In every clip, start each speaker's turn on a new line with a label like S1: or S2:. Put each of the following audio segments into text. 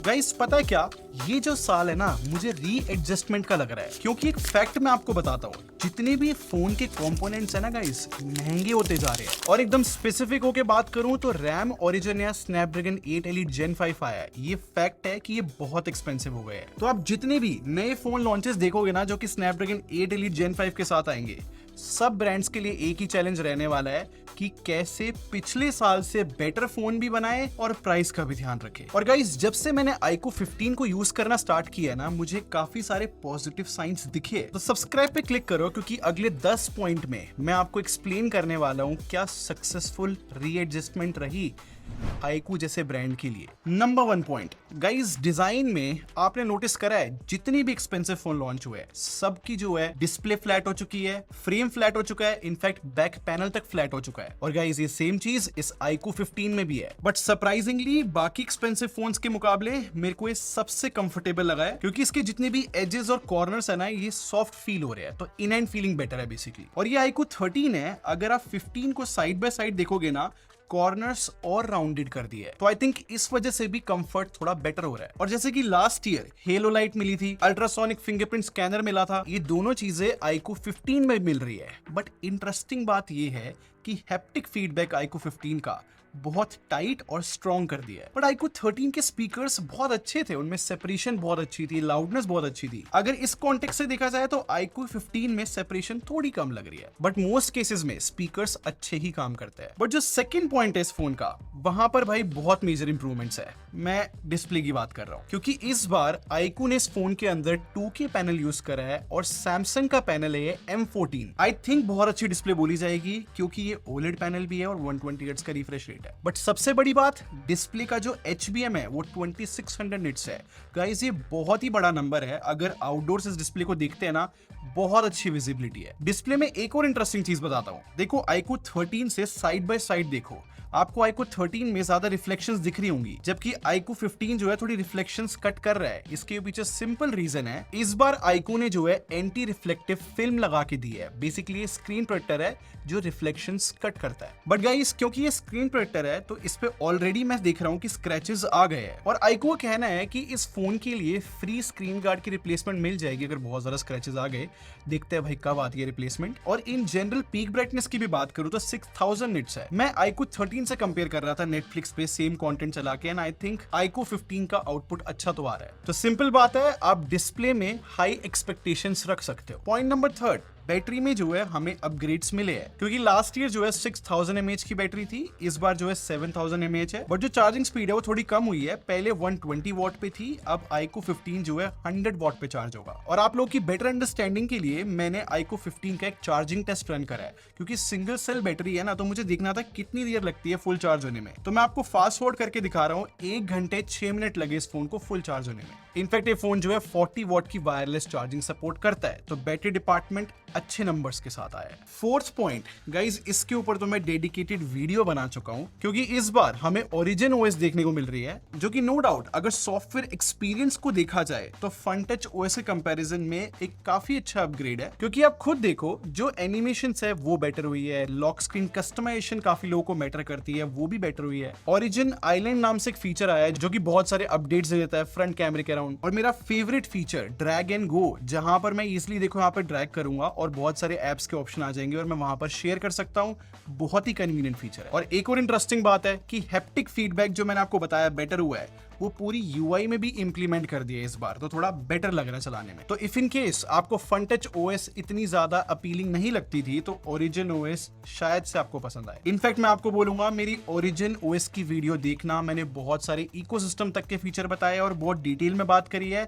S1: Guys पता है क्या, ये जो साल है ना मुझे री एडजस्टमेंट का लग रहा है, क्योंकि एक फैक्ट मैं आपको बताता हूँ, जितने भी फोन के कंपोनेंट्स है ना गाइस, महंगे होते जा रहे हैं। और एकदम स्पेसिफिक होके बात करूं तो रैम ओरिजिन या स्नैपड्रैगन 8 एलीट जेन 5 आया है, ये फैक्ट है कि ये बहुत एक्सपेंसिव हो गए हैं। तो आप जितने भी नए फोन लॉन्चेस देखोगे ना जो कि स्नैपड्रैगन 8 एलीट जेन 5 के साथ आएंगे, सब ब्रांड्स के लिए एक ही चैलेंज रहने वाला है कि कैसे पिछले साल से बेटर फोन भी बनाए और प्राइस का भी ध्यान रखे। और गाइस, जब से मैंने iQOO 15 को यूज करना स्टार्ट किया ना, मुझे काफी सारे पॉजिटिव साइंस दिखे। तो सब्सक्राइब पे क्लिक करो, क्योंकि अगले 10 पॉइंट में मैं आपको एक्सप्लेन करने वाला हूं क्या सक्सेसफुल रीएडजस्टमेंट रही iQOO जैसे ब्रांड के लिए। नंबर 1 पॉइंट गाइस, डिजाइन में आपने नोटिस करा है जितनी भी एक्सपेंसिव फोन लॉन्च हुए हैं सबकी जो है डिस्प्ले फ्लैट हो चुकी है, फ्रेम फ्लैट हो चुका है, इनफैक्ट बैक पैनल तक फ्लैट हो चुका है। और गाइस, ये सेम चीज इस iQOO 15 में भी है। बट सरप्राइजिंगली बाकी एक्सपेंसिव फोन्स के मुकाबले मेरे को ये सबसे कंफर्टेबल लगा है, क्योंकि इसके जितने भी एजेस और कॉर्नर्स है ना, ये सॉफ्ट फील हो रहे हैं, तो इन एंड फीलिंग बेटर है बेसिकली। और ये iQOO 13 है, अगर आप 15 को साइड बाय साइड देखोगे ना, कॉर्नर्स और राउंडेड कर दिए है, तो आई थिंक इस वजह से भी कंफर्ट थोड़ा बेटर हो रहा है। और जैसे कि लास्ट ईयर हेलो लाइट मिली थी, अल्ट्रासोनिक फिंगरप्रिंट स्कैनर मिला था, ये दोनों चीजें iQOO 15 में मिल रही है। बट इंटरेस्टिंग बात ये है कि हैप्टिक फीडबैक iQOO 15 का बहुत टाइट और स्ट्रॉन्ग कर दिया है। बट iQOO 13 के स्पीकर्स बहुत अच्छे थे, उनमें सेपरेशन बहुत अच्छी थी, लाउडनेस बहुत अच्छी थी। अगर इस कॉन्टेक्स्ट से देखा जाए तो iQOO 15 में सेपरेशन थोड़ी कम लग रही है, बट मोस्ट केसेस में स्पीकर्स अच्छे ही काम करते हैं। बट जो सेकंड पॉइंट है इस फोन का, वहां पर भाई बहुत मेजर इंप्रूवमेंट्स है। मैं डिस्प्ले की बात कर रहा हूं, क्योंकि इस बार iQOO ने इस फोन के अंदर 2K पैनल यूज करा है और सैमसंग का पैनल है M14। आई थिंक बहुत अच्छी डिस्प्ले बोली जाएगी, क्योंकि ये OLED पैनल भी है और 120 हर्ट्ज का रिफ्रेश रेट है। बट सबसे बड़ी बात, डिस्प्ले का जो HBM है वो 2600 निट्स है। गाइस, ये बहुत ही बड़ा नंबर है। अगर आउटडोर से इस डिस्प्ले को देखते हैं ना, बहुत अच्छी विजिबिलिटी है। डिस्प्ले में एक और इंटरेस्टिंग चीज बताता हूं, देखो iQOO 13 से साइड बाय साइड देखो, आपको iQOO 13 में ज्यादा रिफ्लेक्शंस दिख रही होंगी, जबकि iQOO 15 जो है थोड़ी रिफ्लेक्शंस कट कर रहा है। इसके पीछे सिंपल रीजन है, इस बार iQOO ने जो है एंटी रिफ्लेक्टिव फिल्म लगा के दी है। बेसिकली ये स्क्रीन प्रोटेक्टर है जो रिफ्लेक्शंस कट करता है। बट गाइस, क्योंकि ये स्क्रीन प्रोटेक्टर है तो इस पे ऑलरेडी मैं देख रहा हूँ कि स्क्रैचेस आ गए हैं, और iQOO का कहना है कि इस फोन के लिए फ्री स्क्रीन गार्ड की रिप्लेसमेंट मिल जाएगी अगर बहुत ज्यादा स्क्रैचेस आ गए। देखते हैं भाई कब आती है रिप्लेसमेंट। और इन जनरल पीक ब्राइटनेस की भी बात करूं तो 6000 निट्स है। मैं iQOO 13 से कंपेयर कर रहा था नेटफ्लिक्स पे सेम कंटेंट चला के, एंड आई थिंक iQOO 15 का आउटपुट अच्छा तो आ रहा है। तो सिंपल बात है, आप डिस्प्ले में हाई एक्सपेक्टेशंस रख सकते हो। पॉइंट नंबर 3, बैटरी में जो है हमें अपग्रेड्स मिले हैं, क्योंकि लास्ट ईयर जो है 6000 mAh की बैटरी थी, इस बार जो है 7000 mAh है। बट जो चार्जिंग स्पीड है वो थोड़ी कम हुई है, पहले 120 वॉट पे थी, अब iQOO 15 जो है 100 वॉट पे चार्ज होगा। और आप लोग की बेटर अंडरस्टैंडिंग के लिए मैंने iQOO 15 का एक चार्जिंग टेस्ट रन करा है, क्योंकि सिंगल सेल बैटरी है ना, तो मुझे देखना था कितनी देर लगती है फुल चार्ज होने में। तो मैं आपको फास्ट फॉरवर्ड करके दिखा रहा हूँ, 1 घंटे 6 मिनट लगे इस फोन को फुल चार्ज होने में। इनफैक्ट ये फोन जो है 40 वॉट की वायरलेस चार्जिंग सपोर्ट करता है, तो बैटरी डिपार्टमेंट अच्छे नंबर्स के साथ आया है। फोर्थ पॉइंट गाइस, इसके ऊपर तो मैं डेडिकेटेड वीडियो बना चुका हूं, क्योंकि इस बार हमें ओरिजिन OS देखने को मिल रही है, जो कि नो डाउट अगर सॉफ्टवेयर एक्सपीरियंस को देखा जाए तो FunTouch OS के कंपैरिजन में एक काफी अच्छा अपग्रेड है। क्योंकि आप खुद देखो, जो एनिमेशंस है वो बेटर हुई है, लॉक स्क्रीन कस्टमाइजेशन काफी लोगों को मैटर करती है, वो भी बेटर हुई है। ओरिजिन आइलैंड नाम से एक फीचर आया है जो कि बहुत सारे अपडेट्स दे देता है फ्रंट कैमरे के अराउंड। और मेरा favourite feature drag and go, जहां पर मैं इजिली देखो यहाँ पर ड्रैग करूंगा और बहुत सारे एप्स के ऑप्शन आ जाएंगे और मैं वहां पर शेयर कर सकता हूं। बहुत ही कन्वीनियंट फीचर है। और एक और इंटरेस्टिंग बात है कि हैप्टिक फीडबैक जो मैंने आपको बताया बेटर हुआ है, वो पूरी UI में भी इंप्लीमेंट कर दिया है इस बार, तो थोड़ा बेटर लग रहा है चलाने में। तो इफ इन केस आपको FunTouch OS इतनी ज्यादा अपीलिंग नहीं लगती थी, तो ओरिजिन OS शायद से आपको पसंद आए। इनफैक्ट मैं आपको बोलूंगा, मेरी ओरिजिन OS की वीडियो देखना, मैंने बहुत सारे इकोसिस्टम तक के फीचर बताए और बहुत डिटेल में बात करी है,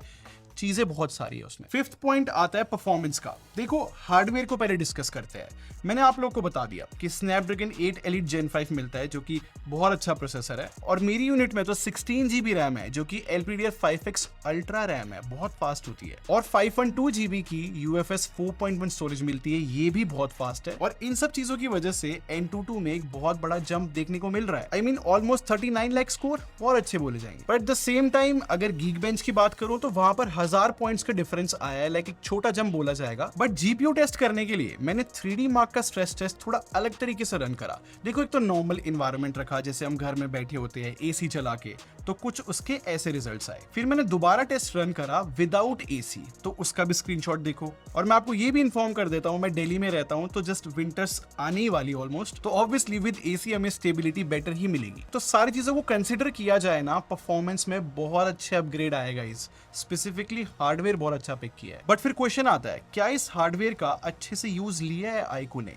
S1: चीजें बहुत सारी है उसमें। फिफ्थ पॉइंट आता है परफॉर्मेंस का। देखो, हार्डवेयर को पहले डिस्कस करते हैं। मैंने आप लोगों को बता दिया कि स्नैपड्रैगन 8 एलीट जेन 5 मिलता है, जो कि बहुत अच्छा प्रोसेसर है, और मेरी यूनिट में तो 16 GB रैम है, जो कि LPDDR5X अल्ट्रा रैम है, बहुत फास्ट होती है। और 512 GB की UFS 4.1 स्टोरेज मिलती है, ये भी बहुत फास्ट है। और इन सब चीजों की वजह से Antutu में एक बहुत बड़ा जंप देखने को मिल रहा है। I mean almost 39 lakh score, और अच्छे बोले जाएंगे। But at the same time अगर Geekbench की बात करूं तो वहां पर 1000 पॉइंट्स का डिफरेंस आया है, लाइक एक छोटा जंप बोला जाएगा। बट जीपीयू टेस्ट करने के लिए मैंने 3D मार्क का स्ट्रेस टेस्ट थोड़ा अलग तरीके से रन करा। देखो, एक तो नॉर्मल इन्वायरमेंट रखा जैसे हम घर में बैठे होते हैं एसी चला के, तो कुछ उसके ऐसे रिजल्ट्स आए। फिर मैंने दोबारा टेस्ट रन करा विदाउट एसी, तो उसका भी स्क्रीनशॉट देखो। और मैं आपको ये भी इन्फॉर्म कर देता हूँ, मैं दिल्ली में रहता हूँ, तो जस्ट विंटर्स आने ही वाली ऑलमोस्ट, तो ऑब्वियसली विद एसी हमें स्टेबिलिटी बेटर ही मिलेगी। तो सारी चीजों को कंसिडर किया जाए ना, परफॉर्मेंस में बहुत अच्छे अपग्रेड आएगा। इस स्पेसिफिकली हार्डवेयर बहुत अच्छा पिक किया है। बट फिर क्वेश्चन आता है, क्या इस हार्डवेयर का अच्छे से यूज लिया है आईकू ने?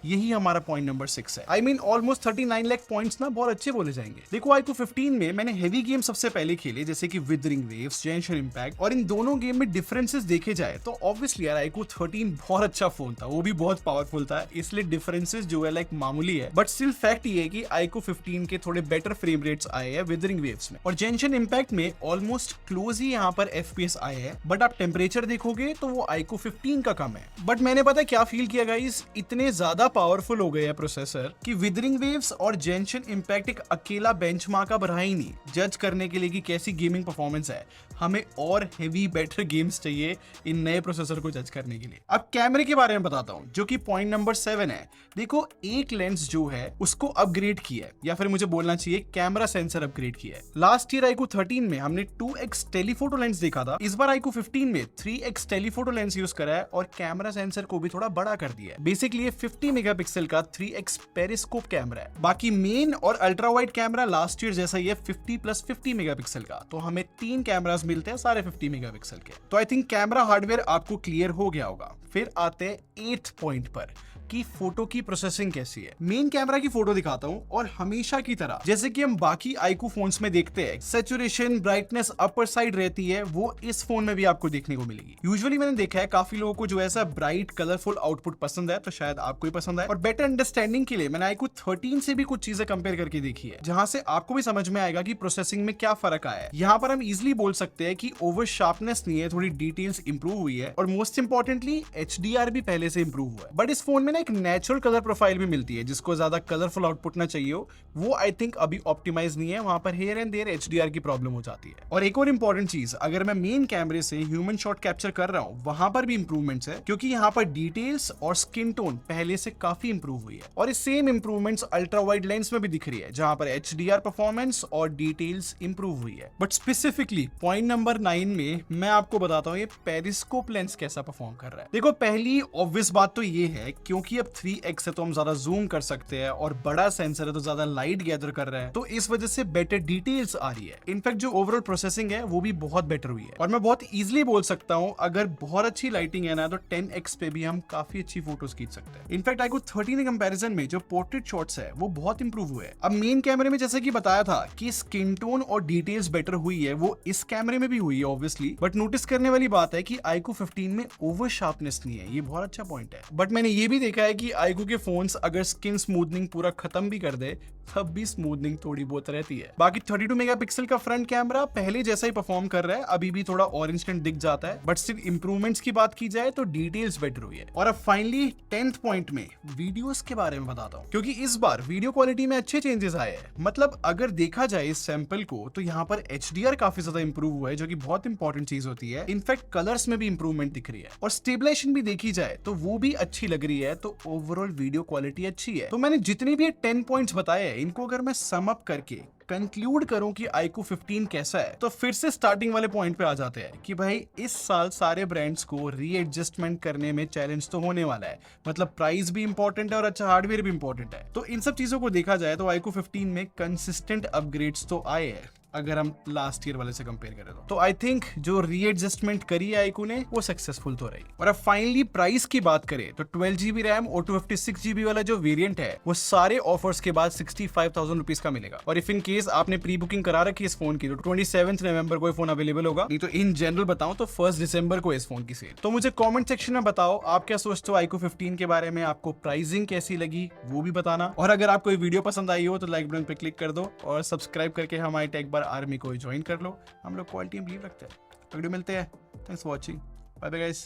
S1: यही हमारा पॉइंट नंबर 6 है। I mean almost 39 lakh points ना बहुत अच्छे बोले जाएंगे। देखो, आईकू 15 में मैंने हेवी गेम सबसे पहले खेले, जैसे कि विदरिंग वेव्स, जेंशन इंपैक्ट, और इन दोनों गेम में डिफरेंसेस देखे जाए तो ऑब्वियसली यार आईकू 13 बहुत अच्छा फोन था, वो भी बहुत पावरफुल था, इसलिए डिफरेंसेस जो है लाइक मामूली है। बट स्टिल फैक्ट ये है कि आईकू 15 के थोड़े बेटर फ्रेम रेट्स आए हैं विदरिंग वेव्स में, और जेंशन इंपैक्ट में ऑलमोस्ट क्लोज ही यहाँ पर FPS आए हैं। बट आप टेम्परेचर देखोगे तो वो आईकू 15 का कम है। बट मैंने पता क्या फील किया गाइस, इतने ज्यादा पावरफुल हो गए हैं प्रोसेसर कि विदरिंग वेव्स और जेंशन इंपैक्ट एक अकेला बेंचमार्क अब रहा ही नहीं जज करने के लिए कि कैसी गेमिंग परफॉर्मेंस है। हमें और हेवी बेटर गेम्स चाहिए इन नए प्रोसेसर को जज करने के लिए। अब कैमरे के बारे में बताता हूं, जो कि पॉइंट नंबर 7 है। देखो, एक लेंस जो है उसको अपग्रेड किया है, या फिर मुझे बोलना चाहिए कैमरा सेंसर अपग्रेड किया है। लास्ट ईयर आईकू 13 में हमने 2x टेलीफोटो लेंस देखा था, इस बार आईकू 15 में 3x टेलीफोटो लेंस यूज करा है और कैमरा सेंसर को भी थोड़ा बड़ा कर दिया है। बेसिकली 50 मेगापिक्सल का 3x पेरिस्कोप कैमरा है। बाकी मेन और ultra wide camera last year जैसा ही है, 50+50 मेगापिक्सल का। तो हमें 3 कैमरास मिलते हैं सारे 50 मेगापिक्सल के। तो आई थिंक कैमरा हार्डवेयर आपको क्लियर हो गया होगा। फिर आते हैं 8th पॉइंट पर कि फोटो की प्रोसेसिंग कैसी है। मेन कैमरा की फोटो दिखाता हूं, और हमेशा की तरह जैसे कि हम बाकी आईकू फोन्स में देखते हैं, सैचुरेशन ब्राइटनेस अपर साइड रहती है, वो इस फोन में भी आपको देखने को मिलेगी। यूजुअली मैंने देखा है काफी लोगों को जो ऐसा ब्राइट कलरफुल आउटपुट पसंद है, तो शायद आपको भी पसंद है। और बेटर अंडरस्टैंडिंग के लिए मैंने आईकू 13 से भी कुछ चीजें कंपेयर करके देखी है, जहां से आपको भी समझ में आएगा कि प्रोसेसिंग में क्या फर्क आया है। यहाँ पर हम इजिली बोल सकते हैं कि ओवर शार्पनेस नहीं है, थोड़ी डिटेल्स इंप्रूव हुई है, और मोस्ट इंपॉर्टेंटली HDR भी पहले से इंप्रूव हुआ है। बट इस फोन में ना एक नेचुरल कलर प्रोफाइल भी मिलती है, जिसको ज्यादा कलरफुल आउटपुट ना चाहिए हो, वो आई थिंक अभी ऑप्टिमाइज नहीं है। वहां पर हियर एंड देयर HDR की प्रॉब्लम हो जाती है। और एक और इंपॉर्टेंट चीज, अगर मैं मेन कैमरे से ह्यूमन शॉट कैप्चर कर रहा हूं, वहां पर भी इंप्रूवमेंट्स है, क्योंकि यहाँ पर डिटेल्स और स्किन टोन पहले से काफी इंप्रूव हुई है। और इस same improvements ultra wide lens में भी दिख रही है, जहां पर HDR परफॉर्मेंस और डिटेल्स इंप्रूव हुई है। बट स्पेसिफिकली पॉइंट नंबर 9 में मैं आपको बताता हूँ ये पेरिस्कोप लेंस कैसा परफॉर्म कर रहा है। देखो, पहली ऑब्वियस बात तो ये है, क्योंकि अब 3x है तो हम ज्यादा जूम कर सकते हैं, और बड़ा सेंसर है तो ज्यादा लाइट गैदर कर रहा है, तो इस वजह से बेटर डिटेल्स आ रही है। इनफैक्ट जो ओवरऑल प्रोसेसिंग है वो भी बहुत बेटर हुई है। और मैं बहुत इजीली बोल सकता हूं, अगर बहुत अच्छी लाइटिंग है ना, तो 10x पे भी हम काफी अच्छी फोटोज खींच सकते हैं। इनफैक्ट आईकू 13 के कंपैरिजन में जो पोर्ट्रेट शॉट्स है वो बहुत इंप्रूव हुए हैं। अब मेन कैमरे में जैसे कि बताया था कि स्किन टोन और डिटेल्स बेटर हुई है, वो इस कैमरे में भी हुई है ऑब्वियसली। बट नोटिस करने वाली बात है कि आईकू 15 में ओवर शार्पनेस नहीं है, ये बहुत अच्छा पॉइंट है। बट मैंने ये भी देखा है कि आईकू के फोन्स अगर स्किन स्मूथनिंग पूरा खत्म भी कर दे, तब भी स्मूथनिंग थोड़ी बहुत रहती है। बाकी 32 मेगापिक्सल का फ्रंट कैमरा पहले जैसा ही परफॉर्म कर रहा है, अभी भी थोड़ा ऑरेंज टिंट दिख जाता है, बट स्टिल इंप्रूवमेंट्स की बात की जाए तो डिटेल्स बेटर हुई है। और अब फाइनली 10th पॉइंट में वीडियोस के बारे में बताता हूं, क्योंकि इस बार वीडियो क्वालिटी में अच्छे चेंजेस आए हैं। मतलब अगर देखा जाए इस सैंपल को, तो यहाँ पर HDR काफी ज्यादा इंप्रूव हुआ है, जो कि बहुत इंपॉर्टेंट चीज होती है। इनफैक्ट कलर्स में भी इंप्रूवमेंट दिख रही है, और स्टेबलाइजेशन भी देखी जाए तो वो भी अच्छी लग रही है। तो ओवरऑल वीडियो क्वालिटी अच्छी है। तो मैंने जितने भी 10 पॉइंट्स बताए हैं, इनको अगर मैं सम अप करके कंक्लूड करूं कि आईकू 15 कैसा है, तो फिर से स्टार्टिंग वाले पॉइंट पे आ जाते हैं कि भाई इस साल सारे ब्रांड्स को रीएडजस्टमेंट करने में चैलेंज तो होने वाला है। मतलब प्राइस भी इंपॉर्टेंट है और अच्छा हार्डवेयर भी इंपॉर्टेंट है। तो इन सब चीजों को देखा जाए तो आईकू 15 में कंसिस्टेंट अपग्रेड्स तो आए हैं, अगर हम लास्ट ईयर वाले से कंपेयर करें तो आई थिंक जो रीएडजस्टमेंट करी है आईकू ने, वो सक्सेसफुल तो रही। और अब फाइनली प्राइस की बात करें तो 12GB रैम और 256GB वाला जो वेरिएंट है, वो सारे ऑफर्स के बाद 65,000 रुपीज का मिलेगा। और इफ इन केस आपने प्री बुकिंग करा रखी है इस फोन की, तो 27 नवंबर को फोन अवेलेबल होगा। नहीं तो इन जनरल बताऊं तो 1 दिसंबर को इस फोन की सेल। तो मुझे कॉमेंट सेक्शन में बताओ आप क्या सोचते हो आईकू 15 के बारे में, आपको प्राइसिंग कैसी लगी वो भी बताना। और अगर आपको ये वीडियो पसंद आई हो तो लाइक बटन पे क्लिक कर दो, और सब्सक्राइब करके हमारी टेक बार आर्मी को ज्वाइन कर लो। हम लोग क्वालिटी में बिलीव रखते हैं। तो वीडियो मिलते हैं। Thanks for watching. Bye bye guys.